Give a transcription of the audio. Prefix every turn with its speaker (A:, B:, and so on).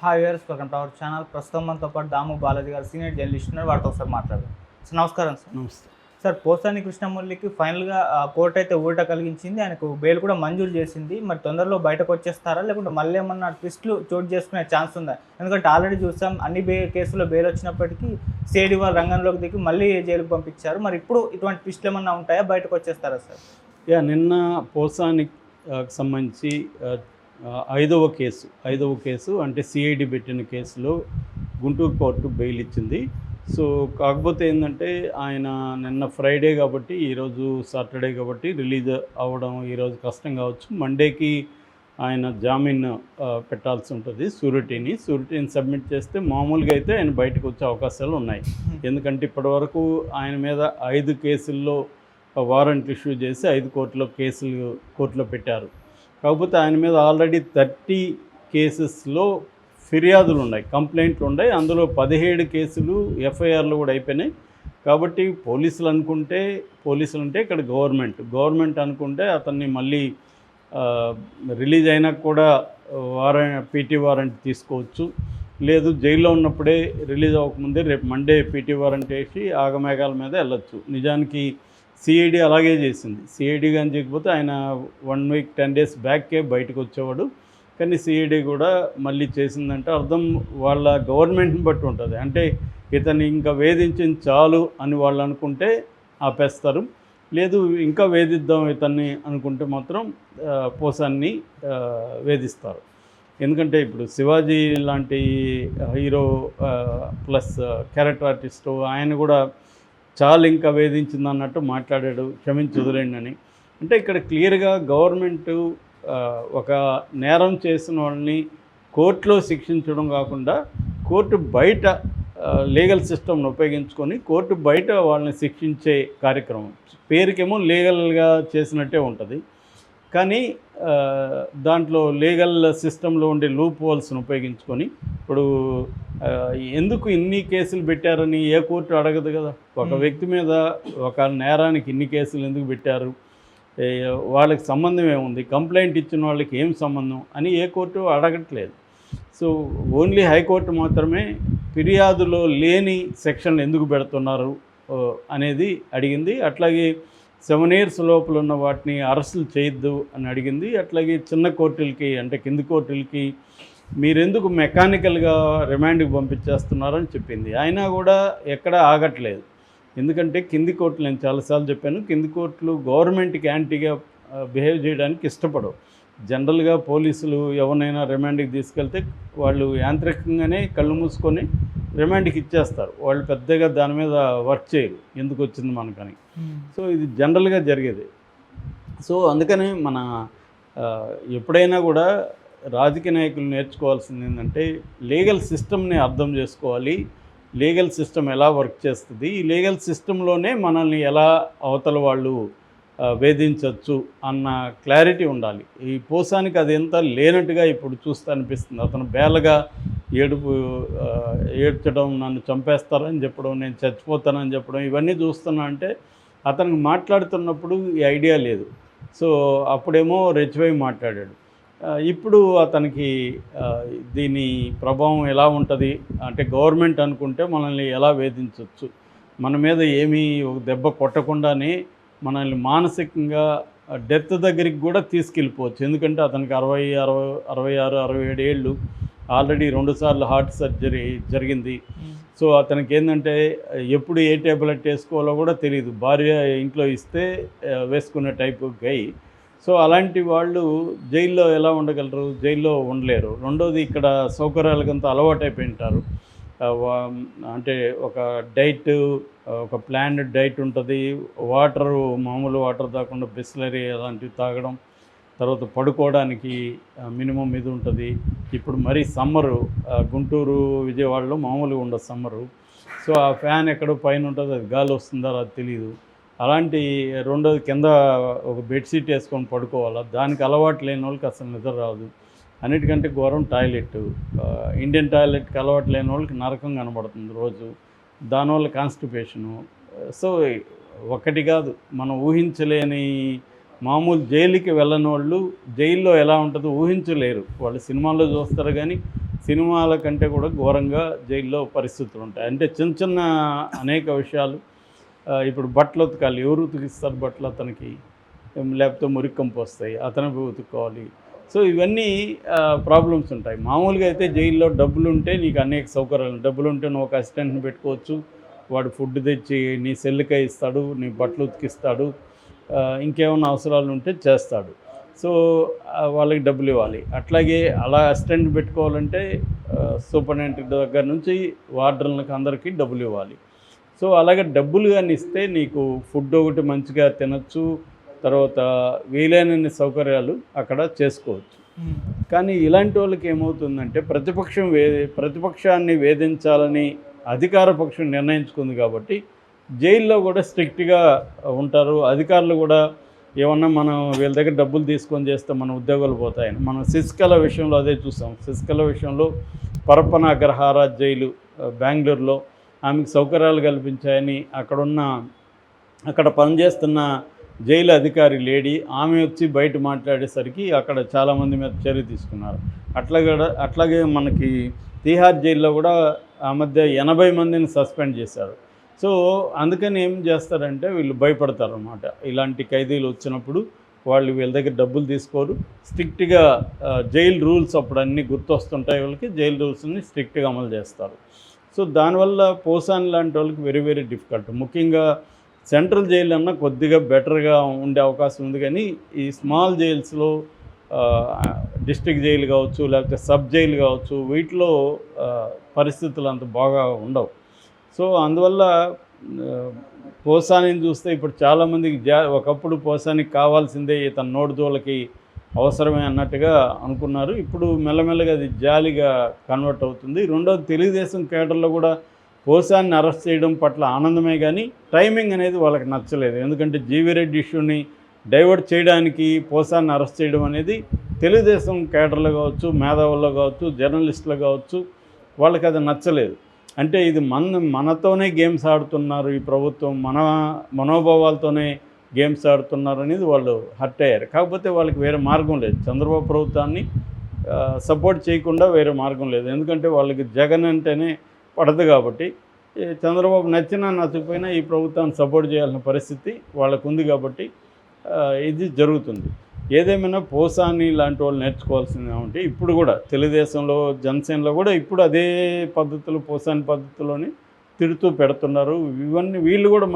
A: Hi viewers, welcome to our channel. ప్రస్తుతం మనతో పాటు దాము బాలాజీ గారు సీనియర్ జర్నలిస్ట్ ఉన్నారు. వారితో ఒకసారి మాట్లాడదాం. సార్ నమస్కారం. సార్
B: నమస్తే
A: సార్ పోసాని కృష్ణమురళికి ఫైనల్గా కోర్టు అయితే ఊరట కలిగించింది. ఆయనకు బెయిల్ కూడా మంజూరు చేసింది. మరి తొందరలో బయటకు వచ్చేస్తారా, లేకుంటే మళ్ళీ ఏమన్నా ట్విస్టులు చోటు చేసుకునే ఛాన్స్ ఉందా? ఎందుకంటే ఆల్రెడీ చూసాం అన్ని కేసుల్లో బెయిల్ వచ్చినప్పటికీ సిఐడి వాళ్ళు రంగంలోకి దిగి మళ్ళీ జైలుకు పంపించారు. మరి ఇప్పుడు ఇటువంటి ట్విస్టులు ఏమన్నా ఉంటాయా, బయటకు వచ్చేస్తారా సార్?
B: నిన్న పోసానికి సంబంధించి ఐదవ కేసు అంటే సిఐడి పెట్టిన కేసులో గుంటూరు కోర్టు బెయిల్ ఇచ్చింది. సో కాకపోతే ఏంటంటే ఆయన నిన్న ఫ్రైడే కాబట్టి ఈరోజు సాటర్డే కాబట్టి రిలీజ్ అవ్వడం ఈరోజు కష్టం కావచ్చు. మండేకి ఆయన జామీన్ పెట్టాల్సి ఉంటుంది. షూరిటీని సబ్మిట్ చేస్తే మామూలుగా అయితే ఆయన బయటకు వచ్చే అవకాశాలు ఉన్నాయి. ఎందుకంటే ఇప్పటివరకు ఆయన మీద 5 కేసుల్లో వారెంట్ ఇష్యూ చేసి 5 కోర్టులో పెట్టారు. కాకపోతే ఆయన మీద ఆల్రెడీ 30 కేసెస్లో ఫిర్యాదులు ఉన్నాయి, కంప్లైంట్లు ఉన్నాయి. అందులో 17 కేసులు ఎఫ్ఐఆర్లు కూడా అయిపోయినాయి. కాబట్టి పోలీసులు అంటే ఇక్కడ గవర్నమెంట్ అనుకుంటే అతన్ని మళ్ళీ రిలీజ్ అయినా కూడా పీటీ వారెంట్ తీసుకోవచ్చు. లేదు జైల్లో ఉన్నప్పుడే రిలీజ్ అవ్వకముందే రేపు మండే పీటీ వారెంట్ వేసి ఆగమేఘాల మీద వెళ్ళొచ్చు. నిజానికి సిఐడి అలాగే చేసింది. సిఐడి కానీ చేయకపోతే ఆయన 1 వీక్ 10 డేస్ బ్యాక్కే బయటకు వచ్చేవాడు. కానీ సిఐడి కూడా మళ్ళీ చేసిందంటే అర్థం వాళ్ళ గవర్నమెంట్ని బట్టి ఉంటుంది. అంటే ఇతన్ని ఇంకా వేధించింది చాలు అని వాళ్ళు అనుకుంటే ఆపేస్తారు. లేదు ఇంకా వేధిద్దాం ఇతన్ని అనుకుంటే మాత్రం పోసాన్ని వేధిస్తారు. ఎందుకంటే ఇప్పుడు శివాజీ లాంటి హీరో ప్లస్ క్యారెక్టర్ ఆర్టిస్టు ఆయన కూడా చాలా ఇంకా వేధించింది అన్నట్టు మాట్లాడాడు, క్షమించి వదిలేండి అని. అంటే ఇక్కడ క్లియర్గా గవర్నమెంటు ఒక నేరం చేసిన వాళ్ళని కోర్టులో శిక్షించడం కాకుండా కోర్టు బయట లీగల్ సిస్టమ్ను ఉపయోగించుకొని కోర్టు బయట వాళ్ళని శిక్షించే కార్యక్రమం. పేరుకేమో లీగల్గా చేసినట్టే ఉంటుంది, కానీ దాంట్లో లీగల్ సిస్టంలో ఉండే లూప్ హోల్స్ను ఉపయోగించుకొని ఇప్పుడు ఎందుకు ఇన్ని కేసులు పెట్టారని ఏ కోర్టు అడగదు కదా. ఒక వ్యక్తి మీద ఒక నేరానికి ఇన్ని కేసులు ఎందుకు పెట్టారు, వాళ్ళకి సంబంధం ఏముంది, కంప్లైంట్ ఇచ్చిన వాళ్ళకి ఏం సంబంధం అని ఏ కోర్టు అడగట్లేదు. సో ఓన్లీ హైకోర్టు మాత్రమే ఫిర్యాదులో లేని సెక్షన్లు ఎందుకు పెడుతున్నారు అనేది అడిగింది. అట్లాగే 7 years లోపల ఉన్న వాటిని అరెస్టులు చేయొద్దు అని అడిగింది. అట్లాగే చిన్న కోర్టులకి అంటే కింది కోర్టులకి మీరెందుకు మెకానికల్గా రిమాండ్కి పంపించేస్తున్నారని చెప్పింది. అయినా కూడా ఎక్కడా ఆగట్లేదు. ఎందుకంటే కింది కోర్టులు, నేను చాలాసార్లు చెప్పాను, కింది కోర్టులు గవర్నమెంట్కి యాంటీగా బిహేవ్ చేయడానికి ఇష్టపడవు. జనరల్గా పోలీసులు ఎవరినైనా రిమాండ్కి తీసుకెళ్తే వాళ్ళు యాంత్రికంగానే కళ్ళు మూసుకొని రిమాండ్కి ఇచ్చేస్తారు. వాళ్ళు పెద్దగా దాని మీద వర్క్ చేయరు, ఎందుకు వచ్చింది మనకని. సో ఇది జనరల్గా జరిగేది. సో అందుకని మన ఎప్పుడైనా కూడా రాజకీయ నాయకులు నేర్చుకోవాల్సింది ఏంటంటే లీగల్ సిస్టమ్ని అర్థం చేసుకోవాలి. లీగల్ సిస్టమ్ ఎలా వర్క్ చేస్తుంది, ఈ లీగల్ సిస్టంలోనే మనల్ని ఎలా అవతల వాళ్ళు వేధించవచ్చు అన్న క్లారిటీ ఉండాలి. ఈ పోసానికి అది ఎంత లేనట్టుగా ఇప్పుడు చూస్తే అనిపిస్తుంది. అతను బేలగా ఏడ్చడం, నన్ను చంపేస్తారని చెప్పడం, నేను చచ్చిపోతానని చెప్పడం, ఇవన్నీ చూస్తున్నా అంటే అతనికి మాట్లాడుతున్నప్పుడు ఈ ఐడియా లేదు. సో అప్పుడేమో రెచ్చిపోయి మాట్లాడాడు. ఇప్పుడు అతనికి దీని ప్రభావం ఎలా ఉంటుంది అంటే గవర్నమెంట్ అనుకుంటే మనల్ని ఎలా వేధించవచ్చు, మన మీద ఏమీ ఒక దెబ్బ కొట్టకుండానే మనల్ని మానసికంగా డెత్ దగ్గరికి కూడా తీసుకెళ్ళిపోవచ్చు. ఎందుకంటే అతనికి 66, 67 ఏళ్ళు, ఆల్రెడీ 2 సార్లు హార్ట్ సర్జరీ జరిగింది. సో అతనికి ఏంటంటే ఎప్పుడు ఏ టాబ్లెట్ వేసుకోవాలో కూడా తెలియదు. భార్య ఇంట్లో ఇస్తే వేసుకునే టైపు గై. సో అలాంటి వాళ్ళు జైల్లో ఎలా ఉండగలరు, జైల్లో ఉండలేరు. రెండోది ఇక్కడ సౌకర్యాలకంతా అలవాటైపోయి ఉంటారు. అంటే ఒక డైట్, ఒక ప్లాన్డ్ డైట్ ఉంటుంది. వాటరు మామూలు వాటర్ తాగకుండా బిస్లరీ అలాంటివి తాగడం, తర్వాత పడుకోవడానికి మినిమం ఇది ఉంటుంది. ఇప్పుడు మరీ సమ్మరు, గుంటూరు విజయవాడలో మామూలుగా ఉండదు సమ్మరు. సో ఆ ఫ్యాన్ ఎక్కడో పైన ఉంటుంది, అది గాలి వస్తుందో అది తెలియదు. అలాంటి రెండోది కింద ఒక బెడ్షీట్ వేసుకొని పడుకోవాలా, దానికి అలవాటు లేని వాళ్ళకి అసలు నిద్ర రాదు. అన్నిటికంటే ఘోరం టాయిలెట్. ఇండియన్ టాయిలెట్కి అలవాటు లేని వాళ్ళకి నరకం కనబడుతుంది రోజు. దానివల్ల కాన్స్టిపేషను. సో ఒకటి కాదు, మనం ఊహించలేని మామూలు జైలుకి వెళ్ళని వాళ్ళు జైల్లో ఎలా ఉంటుందో ఊహించలేరు. వాళ్ళు సినిమాల్లో చూస్తారు కానీ సినిమాల కంటే కూడా ఘోరంగా జైల్లో పరిస్థితులు ఉంటాయి. అంటే చిన్న చిన్న అనేక విషయాలు, ఇప్పుడు బట్టలు ఉతకాలి, ఎవరు ఉతికిస్తారు బట్టలు అతనికి, లేకపోతే మురికి కంపు వస్తాయి, అతను పోయి ఉతుక్కోవాలి. సో ఇవన్నీ ప్రాబ్లమ్స్ ఉంటాయి. మామూలుగా అయితే జైల్లో డబ్బులు ఉంటే నీకు అనేక సౌకర్యాలు, డబ్బులు ఉంటే నువ్వు ఒక అసిస్టెంట్ని పెట్టుకోవచ్చు, వాడు ఫుడ్ తెచ్చి నీ సెల్లుకే ఇస్తాడు, నీ బట్టలు ఉతికిస్తాడు, ఇంకేమైనా అవసరాలు ఉంటే చేస్తాడు. సో వాళ్ళకి డబ్బులు ఇవ్వాలి. అట్లాగే అలా అసిస్టెంట్ పెట్టుకోవాలంటే సూపరింటెండెంట్ దగ్గర నుంచి వార్డర్లకు అందరికీ డబ్బులు ఇవ్వాలి. సో అలాగే డబ్బులు కానీ ఇస్తే నీకు ఫుడ్ ఒకటి మంచిగా తినచ్చు, తర్వాత వీలైనన్ని సౌకర్యాలు అక్కడ చేసుకోవచ్చు. కానీ ఇలాంటి వాళ్ళకి ఏమవుతుందంటే ప్రతిపక్షాన్ని వేధించాలని అధికార పక్షం నిర్ణయించుకుంది కాబట్టి జైల్లో కూడా స్ట్రిక్ట్గా ఉంటారు. అధికారులు కూడా ఏమన్నా మనం వీళ్ళ దగ్గర డబ్బులు తీసుకొని చేస్తే మన ఉద్యోగాలు పోతాయని. మనం శశికళ విషయంలో అదే చూసాం. శశికళ విషయంలో పరప్పన అగ్రహార జైలు బెంగళూరులో ఆమెకు సౌకర్యాలు కల్పించాయని అక్కడ పనిచేస్తున్న జైలు అధికారి లేడీ ఆమె వచ్చి బయట మాట్లాడేసరికి అక్కడ చాలామంది మీద చర్య తీసుకున్నారు. అట్లాగే మనకి తీహార్ జైల్లో కూడా ఆ మధ్య 80 మందిని సస్పెండ్ చేశారు. సో అందుకని ఏం చేస్తారంటే వీళ్ళు భయపడతారు అన్నమాట. ఇలాంటి ఖైదీలు వచ్చినప్పుడు వీళ్ళ దగ్గర డబ్బులు తీసుకోరు. స్ట్రిక్ట్గా జైలు రూల్స్ అప్పుడు అన్నీ గుర్తొస్తుంటాయి వాళ్ళకి, జైలు రూల్స్ని స్ట్రిక్ట్గా అమలు చేస్తారు. సో దానివల్ల పోసాని లాంటి వాళ్ళకి వెరీ వెరీ డిఫికల్ట్. ముఖ్యంగా సెంట్రల్ జైలు అన్నా కొద్దిగా బెటర్గా ఉండే అవకాశం ఉంది, కానీ ఈ స్మాల్ జైల్స్లో డిస్ట్రిక్ట్ జైలు కావచ్చు, లేకపోతే సబ్ జైలు కావచ్చు, వీటిలో పరిస్థితులు అంత బాగా ఉండవు. సో అందువల్ల పోసానిని చూస్తే ఇప్పుడు చాలామందికి ఒకప్పుడు పోసానికి కావాల్సిందే ఇతను నోటిదోళ్ళకి అవసరమే అన్నట్టుగా అనుకున్నారు. ఇప్పుడు మెల్లమెల్లగా అది జాలిగా కన్వర్ట్ అవుతుంది. రెండోది, తెలుగుదేశం కేడర్లో కూడా పోసాన్ని అరెస్ట్ చేయడం పట్ల ఆనందమే, కానీ టైమింగ్ అనేది వాళ్ళకి నచ్చలేదు. ఎందుకంటే జీవిరెడ్డి ఇష్యూని డైవర్ట్ చేయడానికి పోసాన్ని అరెస్ట్ చేయడం అనేది తెలుగుదేశం కేడర్లో కావచ్చు, మేధావుల్లో కావచ్చు, జర్నలిస్టులు కావచ్చు, వాళ్ళకి అది నచ్చలేదు. అంటే ఇది మనతోనే గేమ్స్ ఆడుతున్నారు, ఈ ప్రభుత్వం మన మనోభావాలతోనే గేమ్స్ ఆడుతున్నారు అనేది వాళ్ళు హర్ట్ అయ్యారు. కాకపోతే వాళ్ళకి వేరే మార్గం లేదు. చంద్రబాబు ప్రభుత్వాన్ని సపోర్ట్ చేయకుండా వేరే మార్గం లేదు. ఎందుకంటే వాళ్ళకి జగన్ అంటేనే పడదు కాబట్టి, చంద్రబాబు నచ్చినా నచ్చకపోయినా ఈ ప్రభుత్వాన్ని సపోర్ట్ చేయాల్సిన పరిస్థితి వాళ్ళకు ఉంది కాబట్టి ఇది జరుగుతుంది. ఏదేమైనా పోసాని లాంటి వాళ్ళు నేర్చుకోవాల్సింది ఏమంటే, ఇప్పుడు కూడా తెలుగుదేశంలో జనసేనలో కూడా ఇప్పుడు అదే పద్ధతులు, పోసాని పద్ధతిలోని తిడుతూ పెడుతున్నారు. వీళ్ళు కూడా